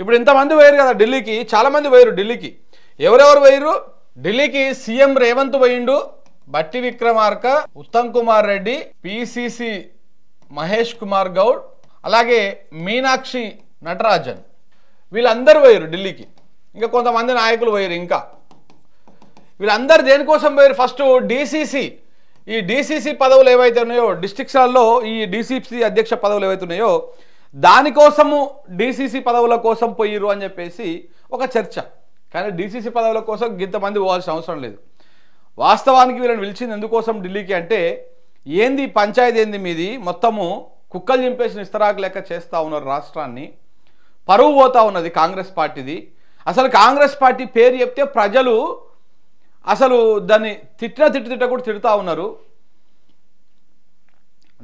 ఇప్పుడు ఇంతమంది పోయారు కదా ఢిల్లీకి, చాలామంది పోయారు ఢిల్లీకి. ఎవరెవరు పోయారు ఢిల్లీకి? సీఎం రేవంత్ పోయిండు, బట్టి విక్రమార్క, ఉత్తమ్ కుమార్ రెడ్డి, పిసిసి మహేష్ కుమార్ గౌడ్, అలాగే మీనాక్షి నటరాజన్, వీళ్ళందరూ పోయారు ఢిల్లీకి. ఇంకా కొంతమంది నాయకులు పోయారు. ఇంకా వీళ్ళందరూ దేనికోసం పోయారు? ఫస్ట్ డిసిసి, ఈ డిసిసి పదవులు ఏవైతే ఉన్నాయో డిస్ట్రిక్ట్స్లలో, ఈ డిసిసి అధ్యక్ష పదవులు ఏవైతే ఉన్నాయో దానికోసము డిసిసి పదవుల కోసం పోయిరు అని చెప్పేసి ఒక చర్చ. కానీ డిసిసి పదవుల కోసం ఇంతమంది పోవాల్సిన అవసరం లేదు. వాస్తవానికి వీళ్ళని పిలిచింది ఎందుకోసం ఢిల్లీకి అంటే, ఏంది పంచాయతీ ఏంది మీది, మొత్తము కుక్కలు చింపేసిన ఇస్తరాకు లెక్క చేస్తూ ఉన్నారు రాష్ట్రాన్ని, పరువు పోతా ఉన్నది కాంగ్రెస్ పార్టీది. అసలు కాంగ్రెస్ పార్టీ పేరు చెప్తే ప్రజలు అసలు దాన్ని తిట్ట కూడా తిడుతూ ఉన్నారు.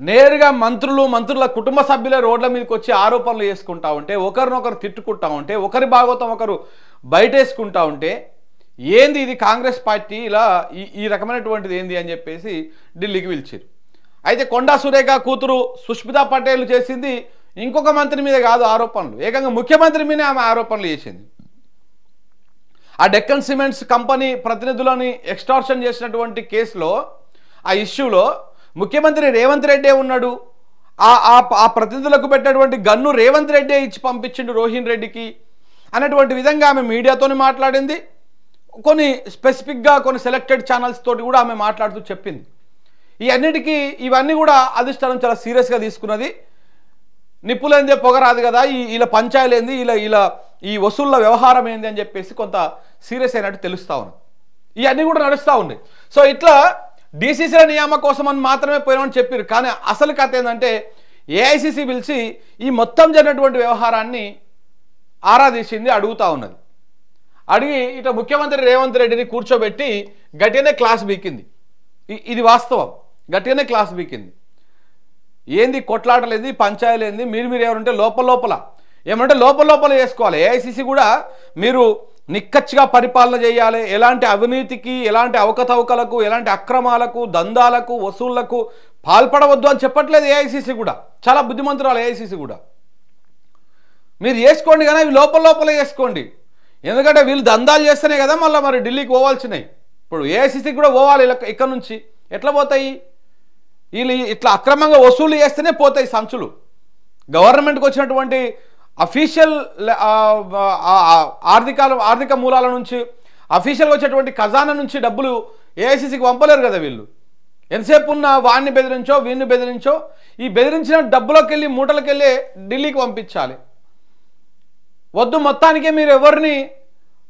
నేరుగా మంత్రుల కుటుంబ సభ్యులే రోడ్ల మీదకి వచ్చి ఆరోపణలు చేసుకుంటా ఉంటే, ఒకరినొకరు తిట్టుకుంటా ఉంటే, ఒకరి భాగవతం ఒకరు బయటేసుకుంటా ఉంటే, ఏంది ఇది కాంగ్రెస్ పార్టీ ఇలా ఈ రకమైనటువంటిది ఏంది అని చెప్పేసి ఢిల్లీకి పిలిచారు. అయితే కొండా సురేఖ కూతురు సుష్మితా పటేల్ చేసింది ఇంకొక మంత్రి మీద కాదు ఆరోపణలు, ఏకంగా ముఖ్యమంత్రి మీదే ఆమె ఆరోపణలు చేసింది. ఆ డెక్కన్ సిమెంట్స్ కంపెనీ ప్రతినిధులని ఎక్స్టార్షన్ చేసినటువంటి కేసులో, ఆ ఇష్యూలో ముఖ్యమంత్రి రేవంత్ రెడ్డే ఉన్నాడు. ఆ ప్రతినిధులకు పెట్టినటువంటి గన్ను రేవంత్ రెడ్డే ఇచ్చి పంపించిండు రోహిన్ రెడ్డికి అనేటువంటి విధంగా ఆమె మీడియాతోని మాట్లాడింది. కొన్ని స్పెసిఫిక్గా కొన్ని సెలెక్టెడ్ ఛానల్స్ తోటి కూడా ఆమె మాట్లాడుతూ చెప్పింది. ఇవన్నీ కూడా అధిష్టానం చాలా సీరియస్గా తీసుకున్నది. నిప్పులేందే పొగరాదు కదా, ఇలా పంచాయలేంది, ఇలా ఈ వసూళ్ల వ్యవహారం ఏంది అని చెప్పేసి కొంత సీరియస్ అయినట్టు తెలుస్తూ ఉన్నది. ఇవన్నీ కూడా నడుస్తూ ఉంది. సో ఇట్లా డిసిసిల నియామకం కోసం అని మాత్రమే పోయినామని చెప్పారు. కానీ అసలు కథ ఏంటంటే, ఏఐసిసి పిలిచి ఈ మొత్తం జరిగినటువంటి వ్యవహారాన్ని ఆరాధించింది, అడుగుతూ ఉన్నది. అడిగి ఇట్లా ముఖ్యమంత్రి రేవంత్ రెడ్డిని కూర్చోబెట్టి గట్టిగానే క్లాస్ బీకింది. ఇది వాస్తవం, గట్టిగానే క్లాస్ బీకింది. ఏంది కొట్లాటలేంది, పంచాయలేంది, మీరు ఎవరంటే లోపల ఏమంటే లోపల చేసుకోవాలి. ఏఐసిసి కూడా మీరు నిక్కచ్చిగా పరిపాలన చేయాలి, ఎలాంటి అవినీతికి, ఎలాంటి అవకతవకలకు, ఎలాంటి అక్రమాలకు, దందాలకు, వసూళ్లకు పాల్పడవద్దు అని చెప్పట్లేదు ఏఐసిసి కూడా. చాలా బుద్ధిమంతురాలు ఏఐసిసి కూడా. మీరు చేసుకోండి కానీ అవి లోపల చేసుకోండి. ఎందుకంటే వీళ్ళు దందాలు చేస్తేనే కదా మళ్ళీ మరి ఢిల్లీకి పోవాల్సినాయి. ఇప్పుడు ఏఐసిసికి కూడా పోవాలి. ఇక్కడ నుంచి ఎట్లా పోతాయి? వీళ్ళు ఇట్లా అక్రమంగా వసూలు చేస్తేనే పోతాయి సంచులు. గవర్నమెంట్కి వచ్చినటువంటి అఫీషియల్ ఆర్థిక మూలాల నుంచి, అఫీషియల్గా వచ్చేటువంటి ఖజానా నుంచి డబ్బులు ఏఐసిసికి పంపలేరు కదా వీళ్ళు. ఎంతసేపు ఉన్న వాడిని బెదిరించో వీడిని బెదిరించో, ఈ బెదిరించిన డబ్బులోకి వెళ్ళి మూటలకు వెళ్ళి ఢిల్లీకి పంపించాలి. వద్దు, మొత్తానికే మీరు ఎవరిని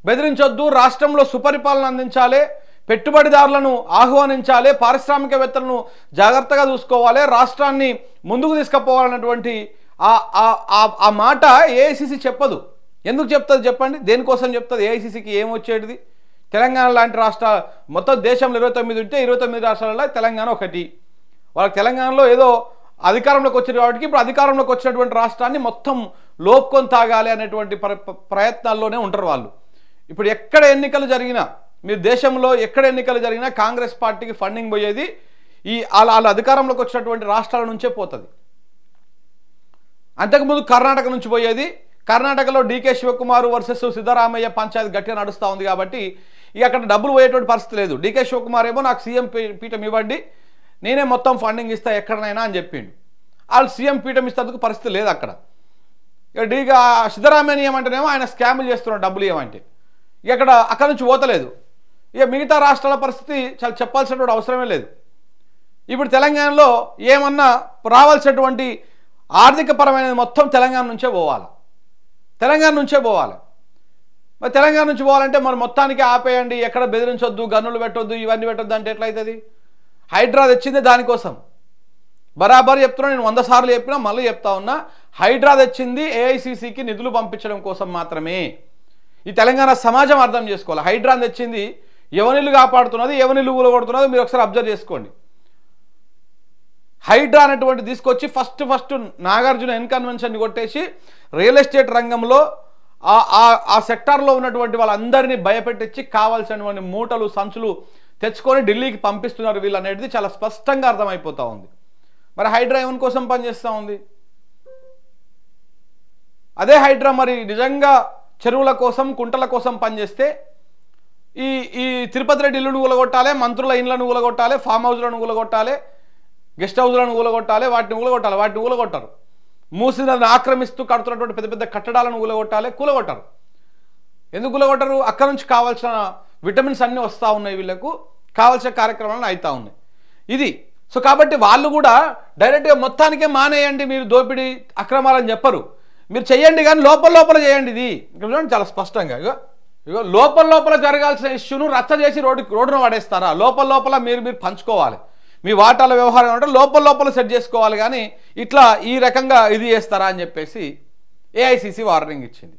బెదిరించొద్దు, రాష్ట్రంలో సుపరిపాలన అందించాలి, పెట్టుబడిదారులను ఆహ్వానించాలి, పారిశ్రామికవేత్తలను జాగ్రత్తగా చూసుకోవాలి, రాష్ట్రాన్ని ముందుకు తీసుకుపోవాలన్నటువంటి ఆ మాట ఏఐసిసి చెప్పదు. ఎందుకు చెప్తుంది చెప్పండి? దేనికోసం చెప్తుంది? ఏఐసిసికి ఏమొచ్చేటిది? తెలంగాణ లాంటి రాష్ట్ర మొత్తం దేశంలో 29 ఉంటే 29 రాష్ట్రాలలో తెలంగాణ ఒకటి. వాళ్ళకి తెలంగాణలో ఏదో అధికారంలోకి వచ్చారు కాబట్టి ఇప్పుడు అధికారంలోకి వచ్చినటువంటి రాష్ట్రాన్ని మొత్తం లోపుకొని తాగాలి అనేటువంటి ప్రయత్నాల్లోనే ఉంటారు వాళ్ళు. ఇప్పుడు ఎక్కడ ఎన్నికలు జరిగినా, మీరు దేశంలో ఎక్కడ ఎన్నికలు జరిగినా కాంగ్రెస్ పార్టీకి ఫండింగ్ పోయేది వాళ్ళ అధికారంలోకి వచ్చినటువంటి రాష్ట్రాల నుంచే పోతుంది. అంతకుముందు కర్ణాటక నుంచి పోయేది. కర్ణాటకలో డీకే శివకుమార్ వర్సెస్ సిద్ధరామయ్య పంచాయతీ గట్టిగా నడుస్తూ ఉంది కాబట్టి అక్కడ డబ్బులు పోయేటువంటి పరిస్థితి లేదు. డీకే శివకుమార్ ఏమో నాకు సీఎం పీఠం ఇవ్వండి, నేనే మొత్తం ఫండింగ్ ఇస్తా ఎక్కడనైనా అని చెప్పిండు. వాళ్ళు సీఎం పీఠం ఇస్తేందుకు పరిస్థితి లేదు అక్కడ. ఇక సిద్ధరామయ్య ఏమంటేనేమో ఆయన స్కాములు చేస్తున్నాడు డబ్బులు ఏమంటే, అక్కడ నుంచి పోతలేదు. మిగతా రాష్ట్రాల పరిస్థితి చాలా చెప్పాల్సినటువంటి అవసరమే లేదు. ఇప్పుడు తెలంగాణలో ఏమన్నా రావాల్సినటువంటి ఆర్థికపరమైనది మొత్తం తెలంగాణ నుంచే పోవాలి. మరి తెలంగాణ నుంచి పోవాలంటే మరి మొత్తానికి ఆపేయండి, ఎక్కడ బెదిరించొద్దు, గన్నులు పెట్టొద్దు, ఇవన్నీ పెట్టొద్దు అంటే ఎట్లయితుంది? హైడ్రా తెచ్చిందే దానికోసం. బరాబర్ చెప్తున్నా, నేను 100 సార్లు చెప్పినా మళ్ళీ చెప్తా ఉన్నా, హైడ్రా తెచ్చింది ఏఐసిసికి నిధులు పంపించడం కోసం మాత్రమే. ఈ తెలంగాణ సమాజం అర్థం చేసుకోవాలి. హైడ్రా తెచ్చింది ఎవరిల్లు కాపాడుతున్నది, ఎవరిల్లు ఊలగొడుతున్నది మీరు ఒకసారి అబ్జర్వ్ చేసుకోండి. హైడ్రా అనేటువంటి తీసుకొచ్చి ఫస్ట్ నాగార్జున కన్వెన్షన్ని కొట్టేసి రియల్ ఎస్టేట్ రంగంలో ఆ సెక్టార్లో ఉన్నటువంటి వాళ్ళందరినీ భయపెట్టించి కావాల్సినటువంటి మూటలు సంచులు తెచ్చుకొని ఢిల్లీకి పంపిస్తున్నారు వీళ్ళు అనేది చాలా స్పష్టంగా అర్థమైపోతూ ఉంది. మరి హైడ్రా ఎవరి కోసం పనిచేస్తూ ఉంది? అదే హైడ్రా మరి నిజంగా చెరువుల కోసం కుంటల కోసం పనిచేస్తే ఈ ఈ తిరుపతి రెడ్డి ఇల్లును ఊలగొట్టాలి, మంత్రుల ఇళ్లను ఊలగొట్టాలి, ఫామ్ హౌస్లను ఊలగొట్టాలి, గెస్ట్ హౌస్లను ఊలగొట్టాలి, వాటిని ఊలగొట్టారు. మూసినది ఆక్రమిస్తూ కడుతున్నటువంటి పెద్ద పెద్ద కట్టడాలను కూలగొట్టారు. ఎందుకు కూలగొట్టరు? అక్కడ నుంచి కావాల్సిన విటమిన్స్ అన్నీ వస్తూ ఉన్నాయి, వీళ్ళకు కావాల్సిన కార్యక్రమాలను అవుతూ ఉన్నాయి. ఇది సో కాబట్టి వాళ్ళు కూడా డైరెక్ట్గా మొత్తానికే మానేయండి, మీరు దోపిడీ అక్రమాలని చెప్పరు, మీరు చెయ్యండి కానీ లోపల చేయండి. ఇది ఇక్కడ చూడండి చాలా స్పష్టంగా, ఇగో లోపల జరగాల్సిన ఇష్యూను రచ్చ చేసి రోడ్డును పడేస్తారా? లోపల మీరు పంచుకోవాలి, మీ వాటాల వ్యవహారం అంటే లోపల సెట్ చేసుకోవాలి, కానీ ఇట్లా ఈ రకంగా ఇది చేస్తారా అని చెప్పేసి ఏఐసిసి వార్నింగ్ ఇచ్చింది.